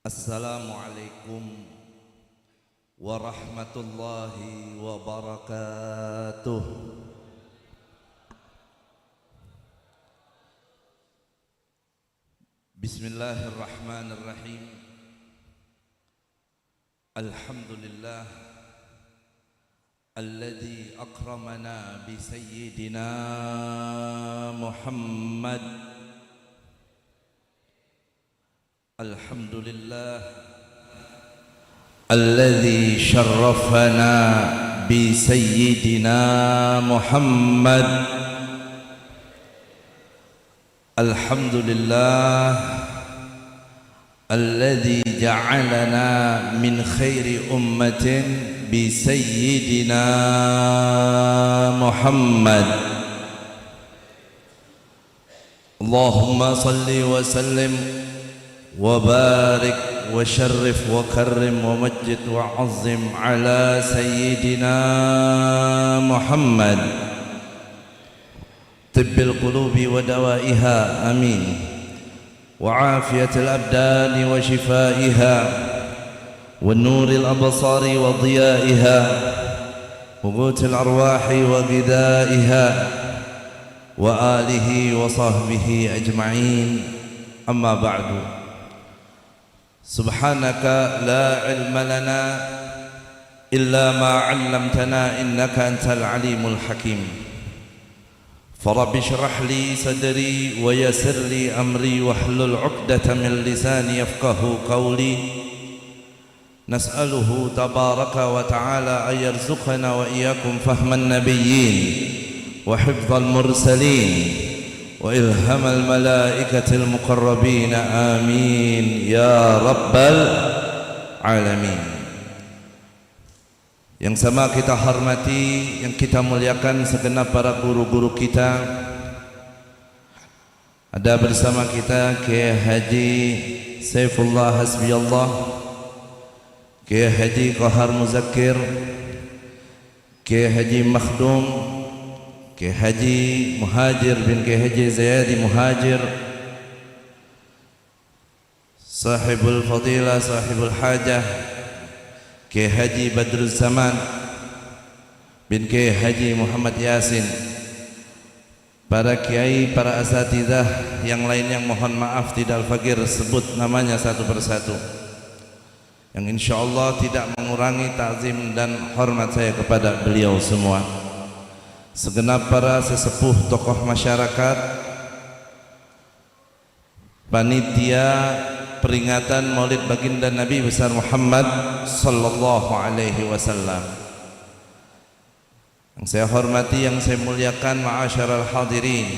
Assalamualaikum warahmatullahi wabarakatuh. Bismillahirrahmanirrahim. Alhamdulillah alladzi akramana bi sayyidina Muhammad. Alhamdulillah alladzi syarrafana bi sayyidina Muhammad. Alhamdulillah alladzi ja'alana min khairi ummatin bi sayyidina Muhammad. Allahumma salli wa sallim وبارك وشرف وكرم ومجد وعظم على سيدنا محمد طب القلوب ودوائها آمين وعافية الأبدان وشفائها والنور الأبصار وضيائها وقوت الأرواح وغذائها وآله وصحبه أجمعين أما بعد. Subhanaka la ilma lana illa ma 'allamtana innaka antal alimul hakim. Farabbi shrah li sadri wa yassir li amri wahlul 'uqdatam min lisani yafqahu qawli. Nas'aluhu tabaraka wa ta'ala ay yarzuqana wa iyyakum fahman nabiyyin wa hifdzal mursalin wa ilhamal malaikatil muqarrabin amin ya rabbal alamin. Yang sama kita hormati, yang kita muliakan segenap para guru-guru kita. Ada bersama kita Kiai Haji Saifullah Hasbiyallah, Kiai Haji Qahar Muzakkir, Kiai Haji Makhdum, Kiai Haji Muhajir bin Kiai Haji Zayadi Muhajir, Sahibul Fadilah, Sahibul Hajah, Kiai Haji Badruz Zaman bin Kiai Haji Muhammad Yasin, para kiai, para asatidzah yang lain yang mohon maaf tidak al-fakir sebut namanya satu persatu, yang insyaallah tidak mengurangi ta'zim dan hormat saya kepada beliau semua. Segenap para sesepuh tokoh masyarakat, panitia peringatan Maulid Baginda Nabi besar Muhammad sallallahu alaihi wasallam. Yang saya hormati, yang saya muliakan, ma'asyaral hadirin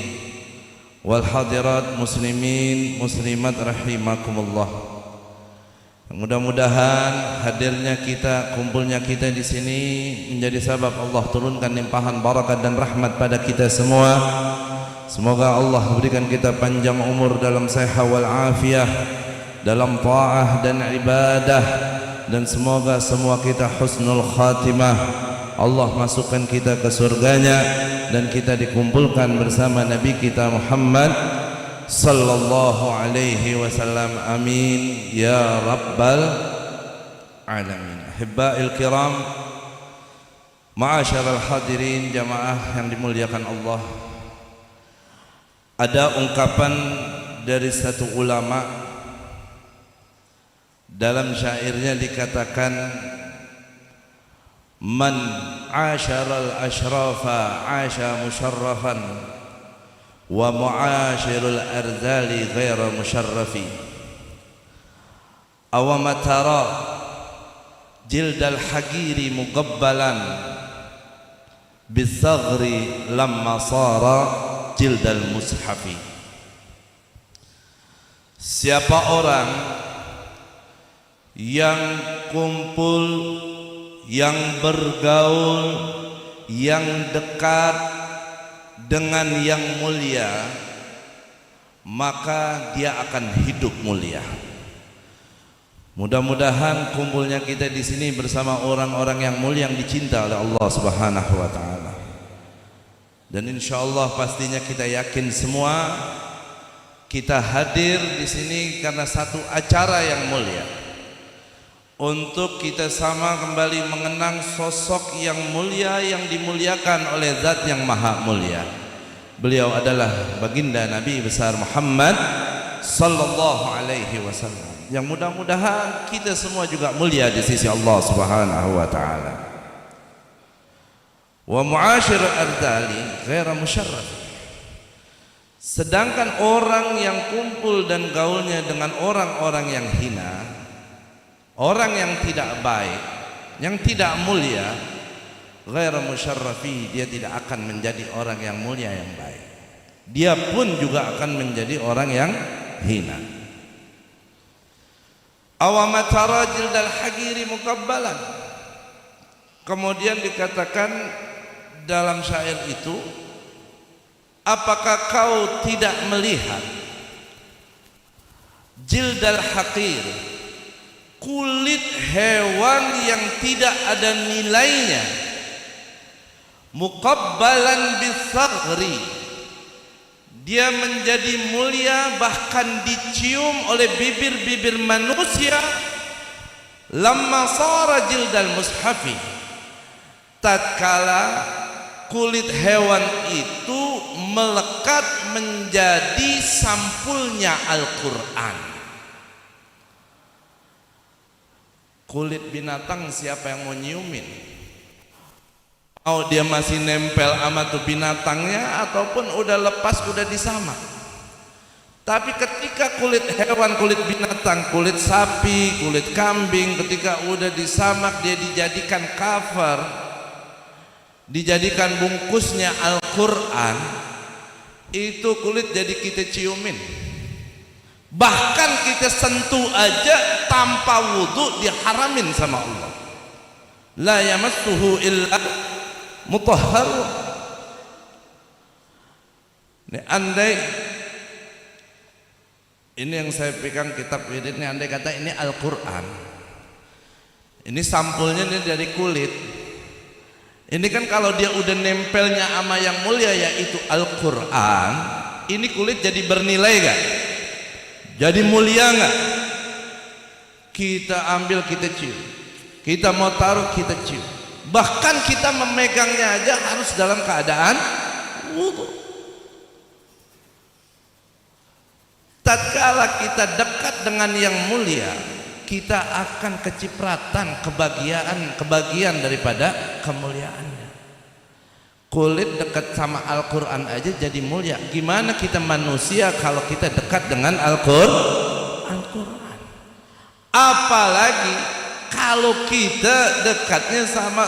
wal hadirat, muslimin muslimat rahimakumullah. Mudah-mudahan hadirnya kita, kumpulnya kita di sini menjadi sebab Allah turunkan limpahan barakat dan rahmat pada kita semua. Semoga Allah berikan kita panjang umur dalam sehat wal afiah, dalam ta'ah dan ibadah, dan semoga semua kita husnul khatimah. Allah masukkan kita ke surganya dan kita dikumpulkan bersama Nabi kita Muhammad sallallahu alaihi wasallam, amin ya rabbal alamin. Ahibbail kiram, ma'asyaral hadirin, jamaah yang dimuliakan Allah. Ada ungkapan dari satu ulama, dalam syairnya dikatakan, man asyaral ashrafa asya musharrafan wa mu'ashirul arzali ghaira musharrafi. Awama tara jildal hagiri muqabbalan bisaghri lamma sara jildal mushafi. Siapa orang yang kumpul, yang bergaul, yang dekat dengan yang mulia, maka dia akan hidup mulia. Mudah-mudahan kumpulnya kita di sini bersama orang-orang yang mulia yang dicinta oleh Allah Subhanahu wa taala. Dan insyaallah pastinya kita yakin semua Kita hadir di sini karena satu acara yang mulia, untuk kita sama kembali mengenang sosok yang mulia yang dimuliakan oleh Zat yang Maha Mulia. Beliau adalah baginda Nabi besar Muhammad sallallahu alaihi wasallam, yang mudah-mudahan kita semua juga mulia di sisi Allah Subhanahu wa taala. Wa mu'ashir ardali ghaira musyarraf. Sedangkan orang yang kumpul dan gaulnya dengan orang-orang yang hina, orang yang tidak baik, yang tidak mulia, ghairu musyarrafi, dia tidak akan menjadi orang yang mulia yang baik. Dia pun juga akan menjadi orang yang hina. Awama tara jildal hagiri mukabbalan. Kemudian dikatakan dalam syair itu, apakah kau tidak melihat jildal haqir, kulit hewan yang tidak ada nilainya, muqabbalan bisaghri, dia menjadi mulia bahkan dicium oleh bibir-bibir manusia, lamma sara jildal mushafi, tatkala kulit hewan itu melekat menjadi sampulnya Al-Quran. Kulit binatang siapa yang mau nyiumin? Mau dia masih nempel sama tuh binatangnya, ataupun udah lepas, udah disamak. Tapi ketika kulit hewan, kulit binatang, kulit sapi, kulit kambing, ketika udah disamak, dia dijadikan cover, dijadikan bungkusnya Al-Quran, itu kulit jadi kita ciumin. Bahkan kita sentuh aja tanpa wudu diharamin sama Allah. La yamassuhu illa mutahhar. Andai ini yang saya pegang kitab wirid ini, andai kata ini Al-Quran, ini sampulnya ini dari kulit. Ini kan kalau dia udah nempelnya sama yang mulia yaitu Al-Quran, ini kulit jadi bernilai gak? Jadi mulia gak? Kita ambil, kita cium, kita mau taruh, kita cium. Bahkan kita memegangnya aja harus dalam keadaan wudu. Tatkala kita dekat dengan yang mulia, kita akan kecipratan kebagian daripada kemuliaannya. Kulit dekat sama Al-Quran aja jadi mulia, gimana kita manusia kalau kita dekat dengan Al-Quran? Apalagi kalau kita dekatnya sama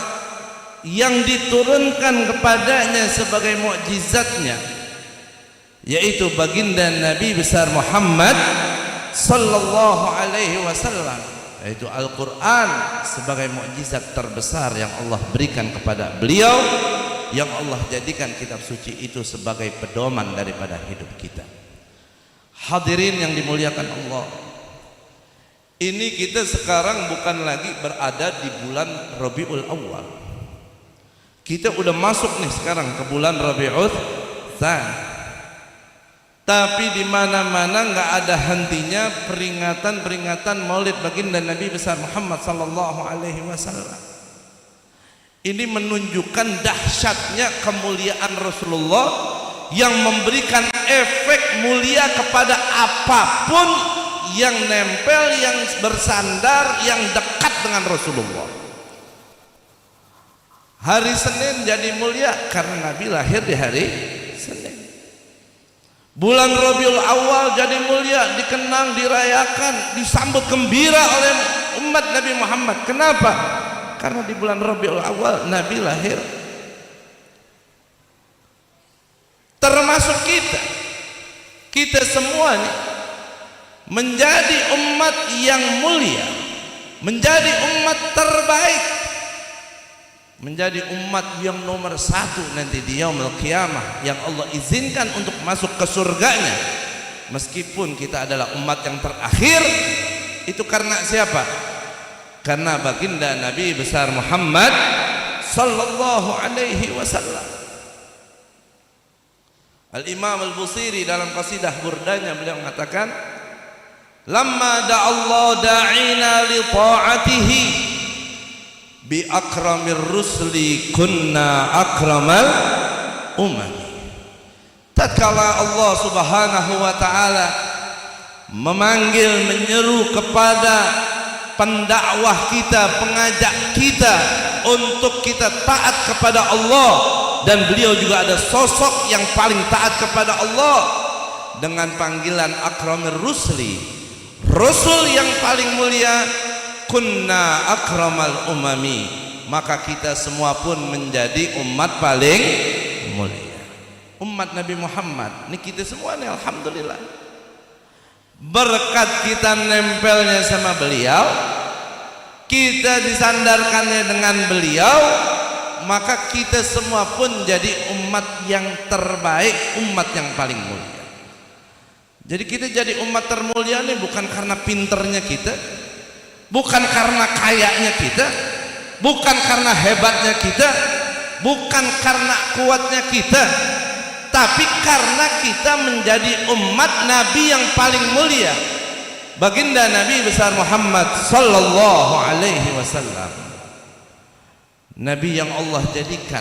yang diturunkan kepadanya sebagai mukjizatnya, yaitu baginda Nabi besar Muhammad sallallahu alaihi wasallam, yaitu Al-Quran sebagai mukjizat terbesar yang Allah berikan kepada beliau, yang Allah jadikan kitab suci itu sebagai pedoman daripada hidup kita. Hadirin yang dimuliakan Allah, ini kita sekarang bukan lagi berada di bulan Rabiul Awal. Kita udah masuk nih sekarang ke bulan Rabiul Tsani. Tapi di mana-mana nggak ada hentinya peringatan Maulid baginda Nabi besar Muhammad sallallahu alaihi wasallam. Ini menunjukkan dahsyatnya kemuliaan Rasulullah yang memberikan efek mulia kepada apapun yang nempel, yang bersandar, yang dekat dengan Rasulullah. Hari Senin jadi mulia karena Nabi lahir di hari Senin. Bulan Rabiul Awal jadi mulia, dikenang, dirayakan, disambut gembira oleh umat Nabi Muhammad. Kenapa? Karena di bulan Rabiul Awal Nabi lahir. Termasuk kita semua nih menjadi umat yang mulia, menjadi umat terbaik, menjadi umat yang nomor satu nanti di yaumul qiyamah, yang Allah izinkan untuk masuk ke surganya. Meskipun kita adalah umat yang terakhir, itu karena siapa? Karena baginda Nabi besar Muhammad sallallahu alaihi wasallam. Al-Imam Al-Busiri dalam qasidah burdanya beliau mengatakan, lamma da'allahu da'ina li ta'atihi bi akramir rusli kunna akramal umami. Tatkala Allah Subhanahu wa taala memanggil, menyeru kepada pendakwah kita, pengajak kita untuk kita taat kepada Allah, dan beliau juga ada sosok yang paling taat kepada Allah dengan panggilan akramir rusli, rasul yang paling mulia, kunna akramal umami, maka kita semua pun menjadi umat paling mulia. Umat Nabi Muhammad ini kita semua nih, alhamdulillah, berkat kita nempelnya sama beliau, kita disandarkannya dengan beliau, maka kita semua pun jadi umat yang terbaik, umat yang paling mulia. Jadi kita jadi umat termulia ini bukan karena pinternya kita, bukan karena kayanya kita, bukan karena hebatnya kita, bukan karena kuatnya kita, tapi karena kita menjadi umat Nabi yang paling mulia, baginda Nabi besar Muhammad sallallahu alaihi wasallam, Nabi yang Allah jadikan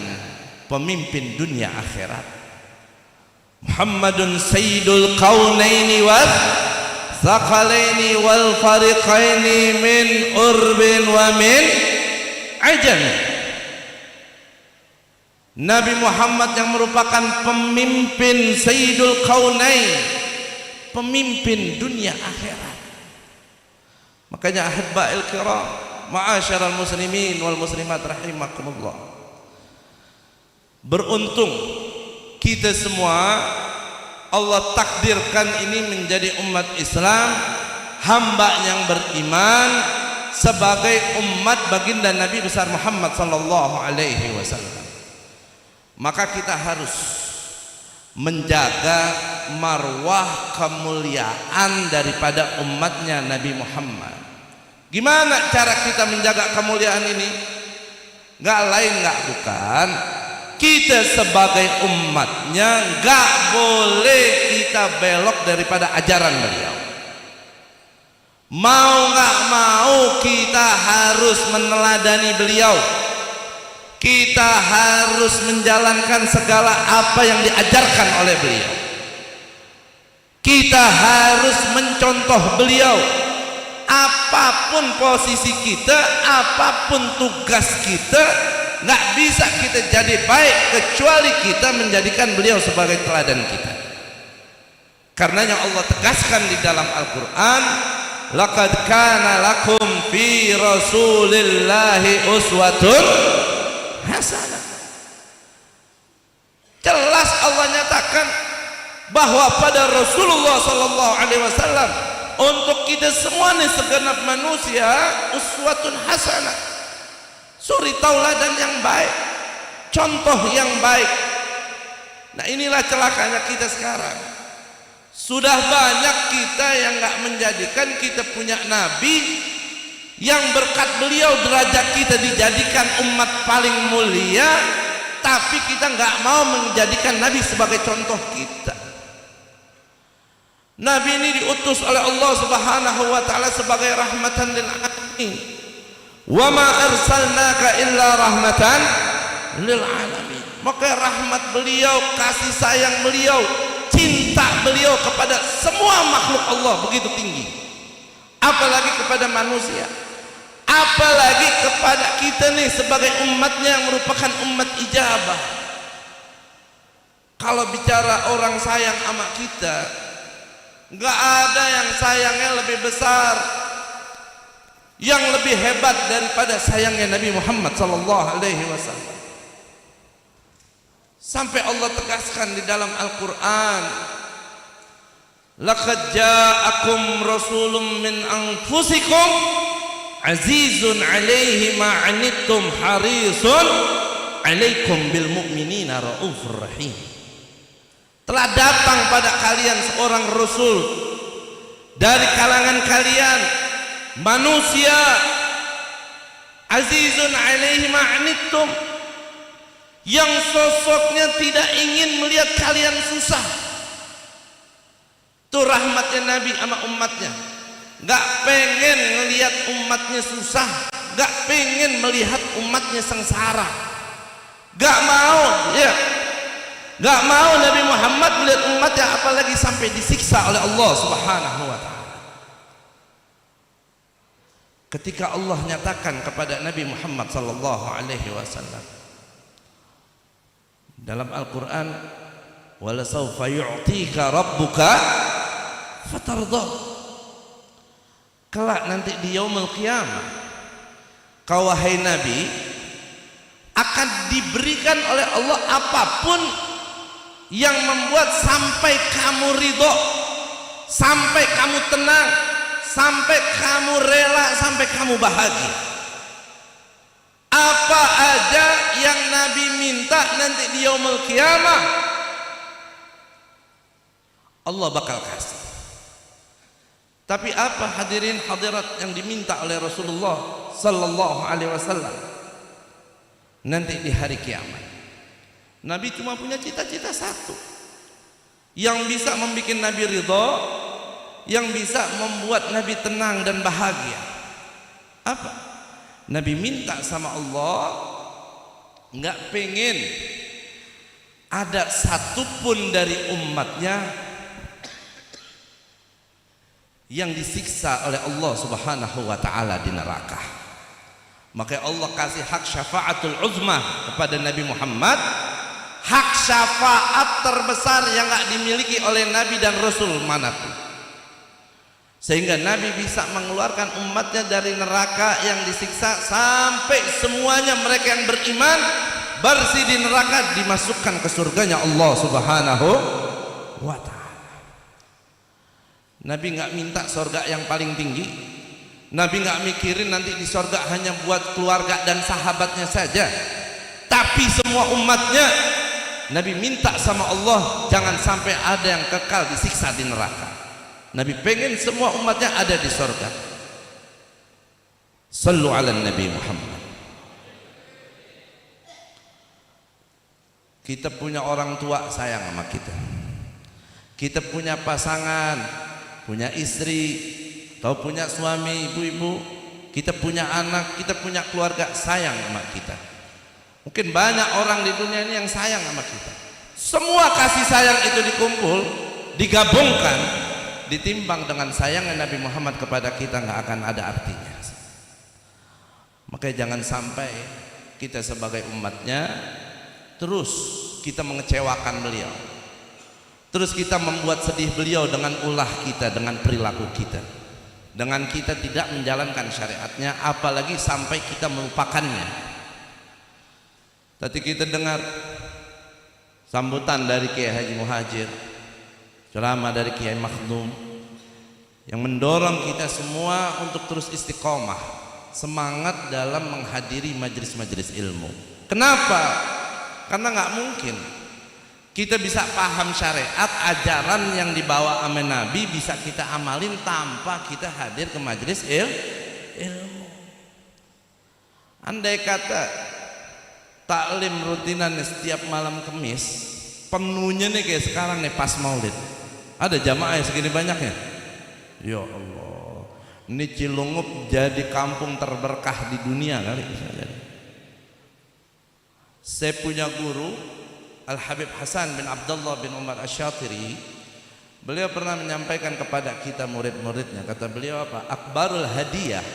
pemimpin dunia akhirat. Muhammadun sayyidul kaunaini wal thaqalaini wal fariqaini min urbin wa min ajami. Nabi Muhammad yang merupakan pemimpin Sayyidul Kaunain, pemimpin dunia akhirat. Makanya ahibba'il kiram, ma'asyiral muslimin wal muslimat rahimakumullah, beruntung kita semua Allah takdirkan ini menjadi umat Islam, hamba yang beriman sebagai umat baginda Nabi besar Muhammad sallallahu alaihi wasallam. Maka kita harus menjaga marwah kemuliaan daripada umatnya Nabi Muhammad. Gimana cara kita menjaga kemuliaan ini? Gak lain gak bukan, kita sebagai umatnya gak boleh kita belok daripada ajaran beliau. Mau gak mau kita harus meneladani beliau, kita harus menjalankan segala apa yang diajarkan oleh beliau, kita harus mencontoh beliau. Apapun posisi kita, apapun tugas kita, nggak bisa kita jadi baik kecuali kita menjadikan beliau sebagai teladan kita. Karenanya Allah tegaskan di dalam Al-Quran, laqad kana lakum fi rasulillahi uswatun hasanah. Jelas Allah nyatakan bahwa pada Rasulullah sallallahu alaihi wasallam, untuk kita semua nih segenap manusia, uswatun hasanah, suri tauladan yang baik, contoh yang baik. Nah inilah celakanya kita sekarang. Sudah banyak kita yang nggak menjadikan kita punya nabi yang berkat beliau derajat kita dijadikan umat paling mulia, tapi kita nggak mau menjadikan nabi sebagai contoh kita. Nabi ini diutus oleh Allah Subhanahu wa taala sebagai rahmatan lil alamin. Wa ma arsalnaka illa rahmatan lil alamin. Maka rahmat beliau, kasih sayang beliau, cinta beliau kepada semua makhluk Allah begitu tinggi. Apalagi kepada manusia, apalagi kepada kita nih sebagai umatnya yang merupakan umat ijabah. Kalau bicara orang sayang sama kita, nggak ada yang sayangnya lebih besar, yang lebih hebat daripada sayangnya Nabi Muhammad sallallahu alaihi wasallam. Sampai Allah tegaskan di dalam Al-Quran, laqad ja'akum rasulun min anfusikum azizun alaihi ma anittum harisun alaikum bil mu'minina raufur rahim. Telah datang pada kalian seorang rasul dari kalangan kalian manusia, azizun alaihi ma anittum, yang sosoknya tidak ingin melihat kalian susah. Itu rahmatnya Nabi sama umatnya. Gak pengen melihat umatnya susah, gak pengen melihat umatnya sengsara. Gak mau, ya. Gak mau Nabi Muhammad melihat umatnya apalagi sampai disiksa oleh Allah Subhanahu wa ta'ala. Ketika Allah nyatakan kepada Nabi Muhammad sallallahu alaihi wasallam dalam Al-Qur'an, wala sawfa yu'tika rabbuka fatardha, kelak nanti di yaumul qiyamah kau wahai Nabi akan diberikan oleh Allah apapun yang membuat sampai kamu ridho, sampai kamu tenang, sampai kamu rela, sampai kamu bahagia. Apa aja yang Nabi minta nanti di yaumul qiyamah Allah bakal kasih. Tapi apa hadirin hadirat yang diminta oleh Rasulullah sallallahu alaihi wasallam nanti di hari kiamat? Nabi cuma punya cita-cita satu yang bisa membuat Nabi ridho, yang bisa membuat Nabi tenang dan bahagia. Apa? Nabi minta sama Allah, nggak pengen ada satupun dari umatnya yang disiksa oleh Allah Subhanahu wa ta'ala di neraka. Maka Allah kasih hak syafaatul uzma kepada Nabi Muhammad, hak syafaat terbesar yang nggak dimiliki oleh Nabi dan Rasul manapun, sehingga Nabi bisa mengeluarkan umatnya dari neraka yang disiksa sampai semuanya mereka yang beriman bersih di neraka dimasukkan ke surganya Allah Subhanahu wa ta'ala. Nabi nggak minta surga yang paling tinggi. Nabi nggak mikirin nanti di surga hanya buat keluarga dan sahabatnya saja, tapi semua umatnya. Nabi minta sama Allah jangan sampai ada yang kekal disiksa di neraka. Nabi pengen semua umatnya ada di surga. Sallu ala Nabi Muhammad. Kita punya orang tua sayang sama kita. Kita punya pasangan, punya istri, atau punya suami, ibu-ibu, kita punya anak, kita punya keluarga sayang sama kita. Mungkin banyak orang di dunia ini yang sayang sama kita. Semua kasih sayang itu dikumpul, digabungkan, ditimbang dengan sayangnya Nabi Muhammad kepada kita, nggak akan ada artinya. Makanya jangan sampai kita sebagai umatnya terus kita mengecewakan beliau, terus kita membuat sedih beliau dengan ulah kita, dengan perilaku kita, dengan kita tidak menjalankan syariatnya, apalagi sampai kita melupakannya. Tadi kita dengar sambutan dari Kiai Haji Muhajir, ceramah dari Kiai Makhdum yang mendorong kita semua untuk terus istiqomah, semangat dalam menghadiri majelis-majelis ilmu. Kenapa? Karena nggak mungkin kita bisa paham syariat, ajaran yang dibawa sama Nabi bisa kita amalin tanpa kita hadir ke majelis ilmu. Andai kata taklim rutinan setiap malam Kamis penuhnya nih kayak sekarang nih pas Maulid, ada jamaah yang segini banyaknya, ya Allah, ini Cilungup jadi kampung terberkah di dunia kali. Saya punya guru Al-Habib Hasan bin Abdullah bin Umar Asy-Syatiri, beliau pernah menyampaikan kepada kita murid-muridnya, kata beliau apa? Akbarul hadiyah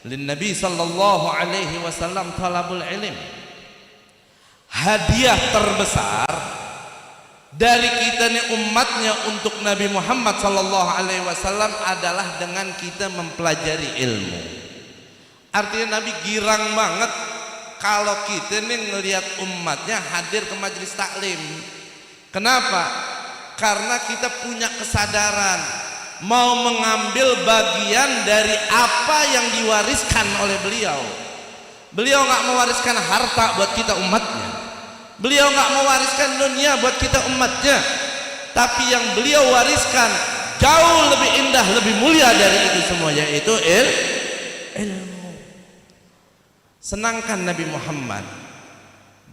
lin Nabi sallallahu alaihi wasallam talabul ilm. Hadiah terbesar dari kita nih umatnya untuk Nabi Muhammad sallallahu alaihi wasallam adalah dengan kita mempelajari ilmu. Artinya Nabi girang banget kalau kita nih ngelihat umatnya hadir ke majelis taklim. Kenapa? Karena kita punya kesadaran mau mengambil bagian dari apa yang diwariskan oleh beliau. Beliau nggak mewariskan harta buat kita umatnya, beliau nggak mewariskan dunia buat kita umatnya, tapi yang beliau wariskan jauh lebih indah, lebih mulia dari itu semua, yaitu ilmu. Senangkan Nabi Muhammad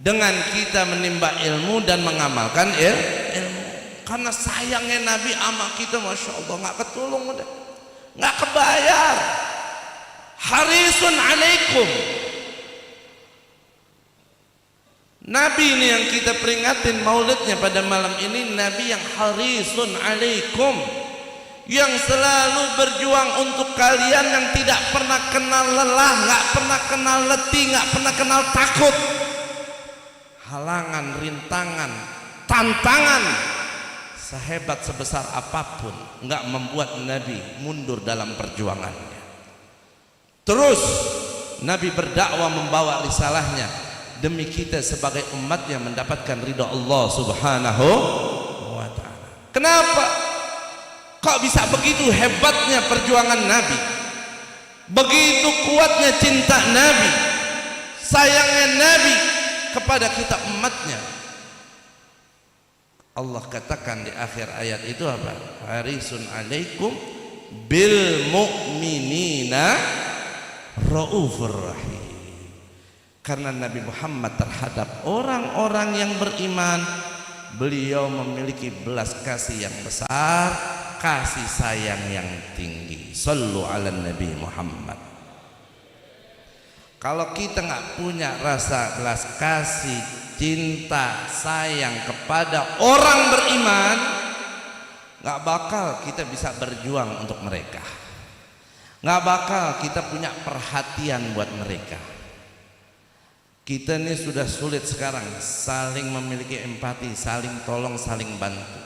dengan kita menimba ilmu dan mengamalkan ilmu. Karena sayangnya Nabi sama kita, masya Allah, nggak ketulung, udah nggak kebayar. Harisun alaikum. Nabi ini yang kita peringatin maulidnya pada malam ini, Nabi yang harisun alaikum, yang selalu berjuang untuk kalian, yang tidak pernah kenal lelah, nggak pernah kenal letih, nggak pernah kenal takut. Halangan, rintangan, tantangan sehebat sebesar apapun nggak membuat Nabi mundur dalam perjuangannya. Terus Nabi berdakwah membawa risalahnya demi kita sebagai umat yang mendapatkan ridha Allah Subhanahu wa ta'ala. Kenapa? Kok bisa begitu hebatnya perjuangan Nabi, begitu kuatnya cinta Nabi, sayangnya Nabi kepada kita umatnya. Allah katakan di akhir ayat itu apa? Harisun alaikum bil mu'minina raufur rahim. Karena Nabi Muhammad terhadap orang-orang yang beriman, beliau memiliki belas kasih yang besar, kasih sayang yang tinggi. Sallu ala Nabi Muhammad. Kalau kita nggak punya rasa belas kasih, cinta, sayang kepada orang beriman, nggak bakal kita bisa berjuang untuk mereka, nggak bakal kita punya perhatian buat mereka. Kita ini sudah sulit sekarang saling memiliki empati, saling tolong, saling bantu.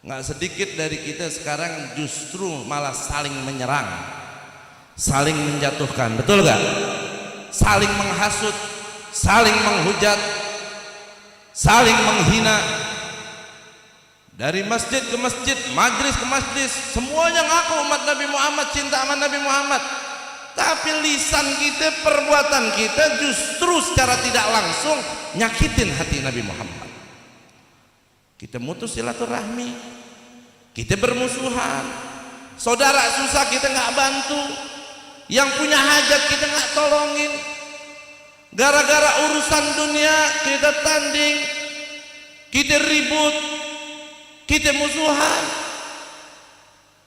Nggak sedikit dari kita sekarang justru malah saling menyerang, saling menjatuhkan, betul nggak? Saling menghasut, saling menghujat, saling menghina. Dari masjid ke masjid, majlis ke majlis, semuanya ngaku umat Nabi Muhammad, cinta sama Nabi Muhammad. Tapi lisan kita, perbuatan kita justru secara tidak langsung nyakitin hati Nabi Muhammad. Kita mutus silaturahmi, kita bermusuhan, saudara susah kita nggak bantu, yang punya hajat kita nggak tolongin. Gara-gara urusan dunia kita tanding, kita ribut, kita musuhan,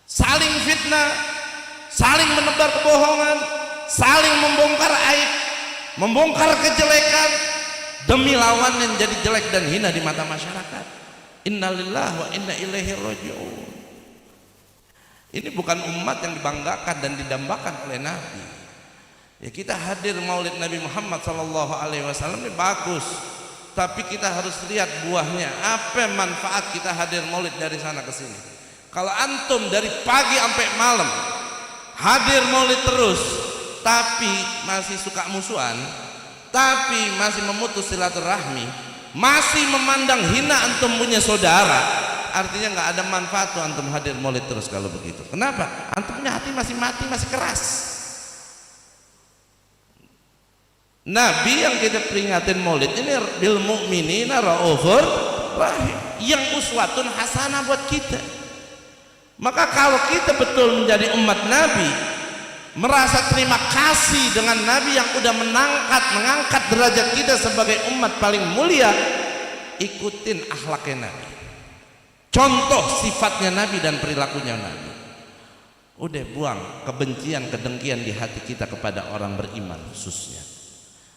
saling fitnah, saling menebar kebohongan, saling membongkar aib, membongkar kejelekan demi lawan yang jadi jelek dan hina di mata masyarakat. Innalillahi wa inna ilaihi raji'un. Ini bukan umat yang dibanggakan dan didambakan oleh Nabi. Ya, kita hadir maulid Nabi Muhammad SAW ini bagus, tapi kita harus lihat buahnya. Apa manfaat kita hadir maulid dari sana ke sini? Kalau antum dari pagi sampai malam hadir maulid terus, tapi masih suka musuhan, tapi masih memutus silaturahmi, masih memandang hina antum punya saudara, artinya nggak ada manfaat tuh antum hadir maulid terus kalau begitu. Kenapa? Antum punya hati masih mati, masih keras. Nabi yang kita peringatin maulid ini bil mu'minina raufur rahim, yang uswatun hasanah buat kita. Maka kalau kita betul menjadi umat Nabi, merasa terima kasih dengan Nabi yang udah mengangkat derajat kita sebagai umat paling mulia, ikutin akhlaknya Nabi, contoh sifatnya Nabi dan perilakunya Nabi. Udah buang kebencian, kedengkian di hati kita kepada orang beriman khususnya.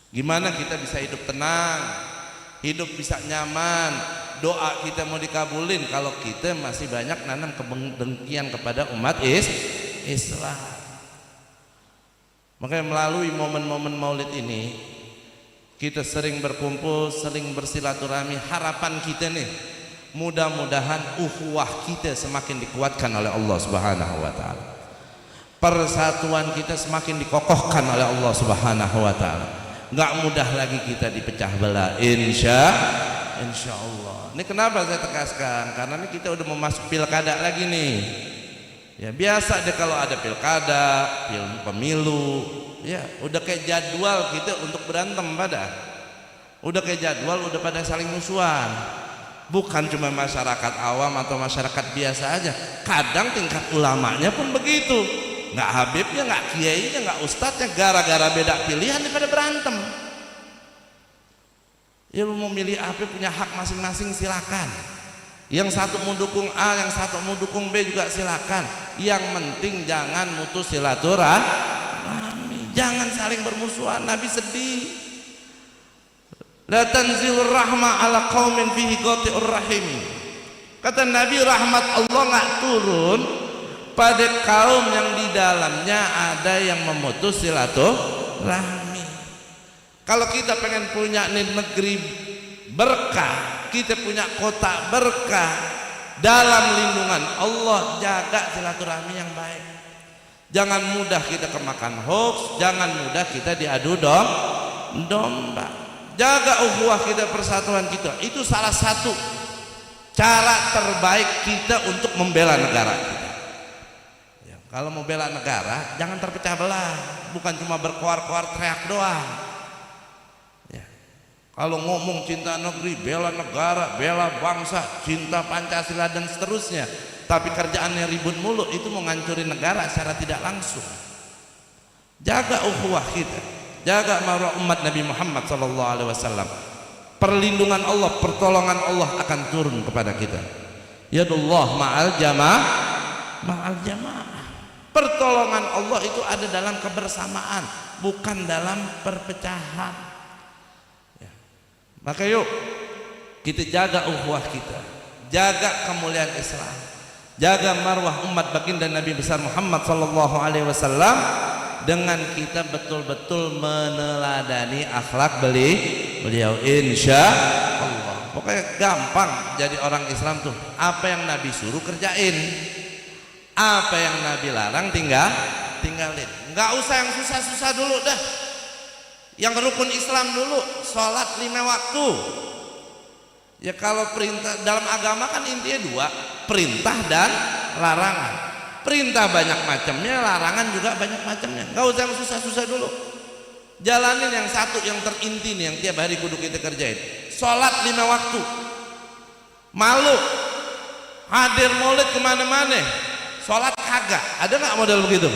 Gimana kita bisa hidup tenang, hidup bisa nyaman, doa kita mau dikabulin kalau kita masih banyak nanam kedengkian kepada umat Islam. Makanya melalui momen-momen maulid ini kita sering berkumpul, sering bersilaturahmi. Harapan kita nih, mudah-mudahan ukhuwah kita semakin dikuatkan oleh Allah Subhanahu wa taala. Persatuan kita semakin dikokohkan oleh Allah Subhanahu wa taala. Nggak mudah lagi kita dipecah belah, insya Allah. Ini kenapa saya tegaskan? Karena ini kita udah memasuki pilkada lagi nih. Ya biasa deh kalau ada pilkada, pemilu, ya udah kayak jadwal kita untuk berantem pada. Udah kayak jadwal, udah pada saling musuhan. Bukan cuma masyarakat awam atau masyarakat biasa aja. Kadang tingkat ulamanya pun begitu. Nggak habibnya, nggak kiainya, nggak ustadznya, gara-gara beda pilihan daripada berantem. Ya lu mau milih apa, punya hak masing-masing, silakan. Yang satu mau dukung A, yang satu mau dukung B juga silakan. Yang penting jangan mutus silaturahmi, jangan saling bermusuhan. Nabi sedih. La tanzilur rahmah ala qaumin fihi qati'ur rahim. Kata Nabi, rahmat Allah nggak turun pada kaum yang di dalamnya ada yang memutus silaturahmi. Kalau kita pengen punya negeri berkah, kita punya kota berkah dalam lindungan Allah, jaga silaturahmi yang baik. Jangan mudah kita kemakan hoax, jangan mudah kita diadu domba. Jaga ukhuwah kita, persatuan kita. Itu salah satu cara terbaik kita untuk membela negara kita. Ya, kalau mau bela negara, jangan terpecah belah, bukan cuma berkoar-koar teriak doang. Kalau ngomong cinta negeri, bela negara, bela bangsa, cinta Pancasila dan seterusnya, tapi kerjaannya ribut mulu, itu mau ngancurin negara secara tidak langsung. Jaga ukhuwah kita, jaga marwah umat Nabi Muhammad SAW. Perlindungan Allah, pertolongan Allah akan turun kepada kita. Yadullah ma'al jamaah, ma'al jamaah. Pertolongan Allah itu ada dalam kebersamaan, bukan dalam perpecahan. Maka yuk kita jaga ukhuwah kita, jaga kemuliaan Islam, jaga marwah umat baginda Nabi besar Muhammad SAW dengan kita betul-betul meneladani akhlak beliau, insya Allah. Pokoknya gampang jadi orang Islam tuh, apa yang Nabi suruh kerjain, apa yang Nabi larang tinggalin. Nggak usah yang susah-susah dulu dah. Yang rukun Islam dulu, sholat 5 waktu. Ya kalau perintah dalam agama kan intinya 2, perintah dan larangan. Perintah banyak macamnya, larangan juga banyak macamnya. Gak usah yang susah-susah dulu. Jalanin yang satu, yang terinti nih, yang tiap hari kudu kita kerjain. Sholat 5 waktu. Malu hadir maulid kemana-mana, sholat kagak. Ada nggak model begitu?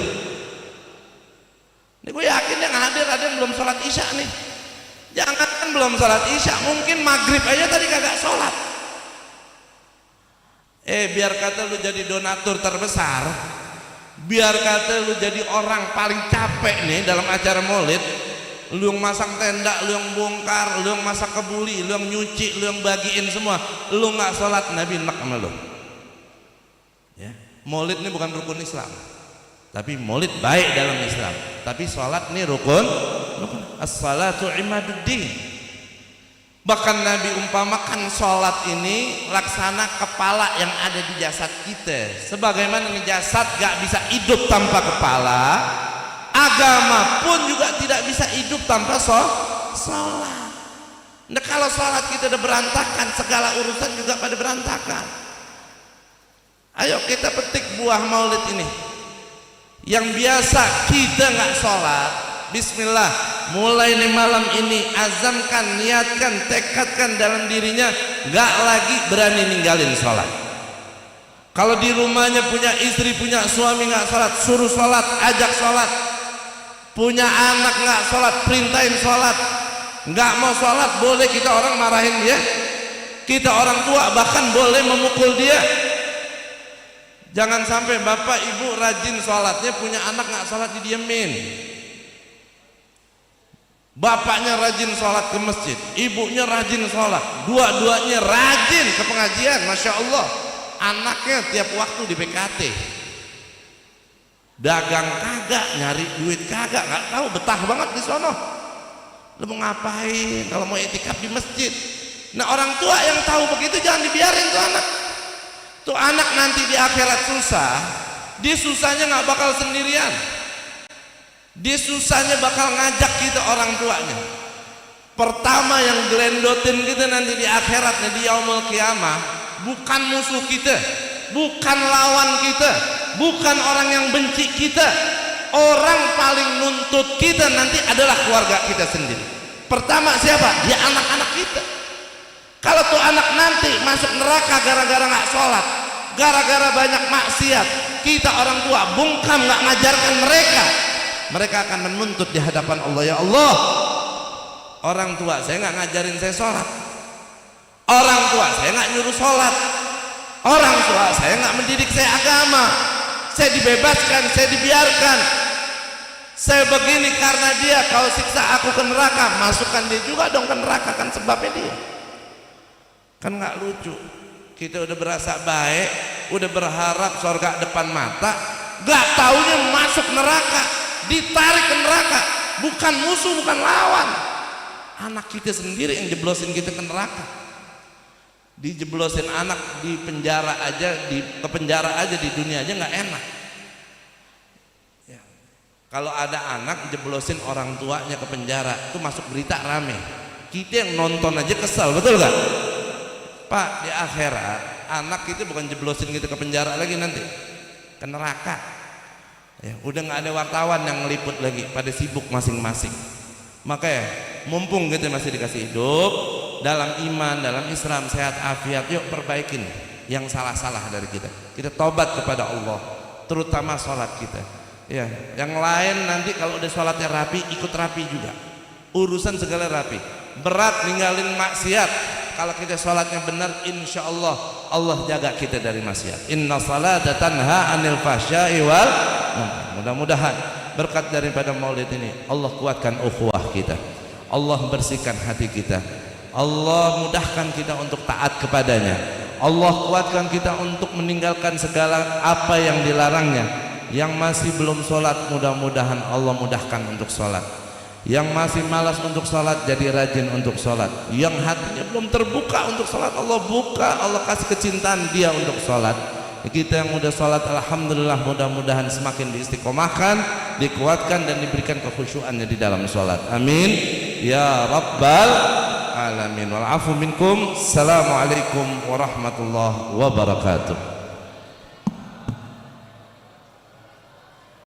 Ini gue yakin yang hadir ada yang belum sholat isya nih. Jangan kan belum sholat isya, mungkin maghrib aja tadi kagak sholat. Biar kata lu jadi donatur terbesar, biar kata lu jadi orang paling capek nih dalam acara maulid, lu yang masang tenda, lu yang bongkar, lu yang masak kebuli, lu yang nyuci, lu yang bagiin semua, lu nggak sholat, Nabi enak sama lu. Ya, maulid ini bukan rukun Islam, tapi maulid baik dalam Islam. Tapi sholat ini rukun. As-salatu imaduddin. Bahkan Nabi umpamakan sholat ini laksana kepala yang ada di jasad kita. Sebagaimana jasad gak bisa hidup tanpa kepala, agama pun juga tidak bisa hidup tanpa sholat. Nah kalau sholat kita udah berantakan, segala urusan juga pada berantakan. Ayo kita petik buah maulid ini. Yang biasa kita nggak sholat, bismillah, mulai nih malam ini azamkan, niatkan, tekadkan dalam dirinya nggak lagi berani ninggalin sholat. Kalau di rumahnya punya istri, punya suami nggak sholat, suruh sholat, ajak sholat. Punya anak nggak sholat, perintahin sholat. Nggak mau sholat, boleh kita orang marahin dia, kita orang tua bahkan boleh memukul dia. Jangan sampai bapak ibu rajin sholatnya, punya anak nggak sholat didiemin. Bapaknya rajin sholat ke masjid, ibunya rajin sholat, dua-duanya rajin ke pengajian, masya Allah. Anaknya tiap waktu di PKT, dagang kagak, nyari duit kagak, nggak tahu, betah banget di sono. Lu mau ngapain kalau mau itikaf di masjid? Nah orang tua yang tahu begitu jangan dibiarin tuh anak. Tuh anak nanti di akhirat susah, dia susahnya nggak bakal sendirian, dia susahnya bakal ngajak kita orang tuanya. Pertama yang gelendotin kita nanti di akhirat nih, di yaumul qiyamah, bukan musuh kita, bukan lawan kita, bukan orang yang benci kita. Orang paling nuntut kita nanti adalah keluarga kita sendiri. Pertama siapa? Ya anak-anak kita. Kalau tuh anak nanti masuk neraka gara-gara nggak sholat, gara-gara banyak maksiat, kita orang tua bungkam nggak ngajarkan mereka, mereka akan menuntut di hadapan Allah. Ya Allah, Orang tua saya nggak ngajarin saya sholat, orang tua saya nggak nyuruh sholat, orang tua saya nggak mendidik saya agama. Saya dibebaskan, saya dibiarkan, saya begini karena dia. Kalau siksa aku ke neraka, masukkan dia juga dong ke neraka, kan sebabnya dia. Kan nggak lucu. Kita udah berasa baik, udah berharap surga depan mata, gak taunya masuk neraka, ditarik ke neraka. Bukan musuh, bukan lawan, anak kita sendiri yang jeblosin kita ke neraka. Dijeblosin anak di penjara aja, ke penjara aja di dunia aja nggak enak ya. Kalau ada anak jeblosin orang tuanya ke penjara, itu masuk berita rame. Kita yang nonton aja kesal, betul gak Pak? Di akhirat anak itu bukan jeblosin kita ke penjara lagi, nanti ke neraka ya. Udah nggak ada wartawan yang ngeliput lagi, pada sibuk masing-masing. Makanya mumpung kita masih dikasih hidup dalam iman, dalam Islam, sehat afiat, yuk perbaikin yang salah-salah dari kita. Kita tobat kepada Allah, terutama sholat kita ya. Yang lain nanti kalau udah sholatnya rapi, ikut rapi juga, urusan segala rapi. Berat ninggalin maksiat, kalau kita sholatnya benar, insya Allah Allah jaga kita dari maksiat. Inna salata tanha anil fahsya'i wal munkar. Mudah-mudahan berkat daripada maulid ini Allah kuatkan ukhuwah kita, Allah bersihkan hati kita, Allah mudahkan kita untuk taat kepadanya, Allah kuatkan kita untuk meninggalkan segala apa yang dilarangnya. Yang masih belum sholat, mudah-mudahan Allah mudahkan untuk sholat. Yang masih malas untuk sholat, jadi rajin untuk sholat. Yang hatinya belum terbuka untuk sholat, Allah buka, Allah kasih kecintaan dia untuk sholat. Kita yang udah sholat, alhamdulillah, mudah-mudahan semakin diistiqomahkan, dikuatkan, dan diberikan kekhusyuannya di dalam sholat. Amin ya rabbal alamin. Wal afu minkum. Assalamualaikum warahmatullahi wabarakatuh.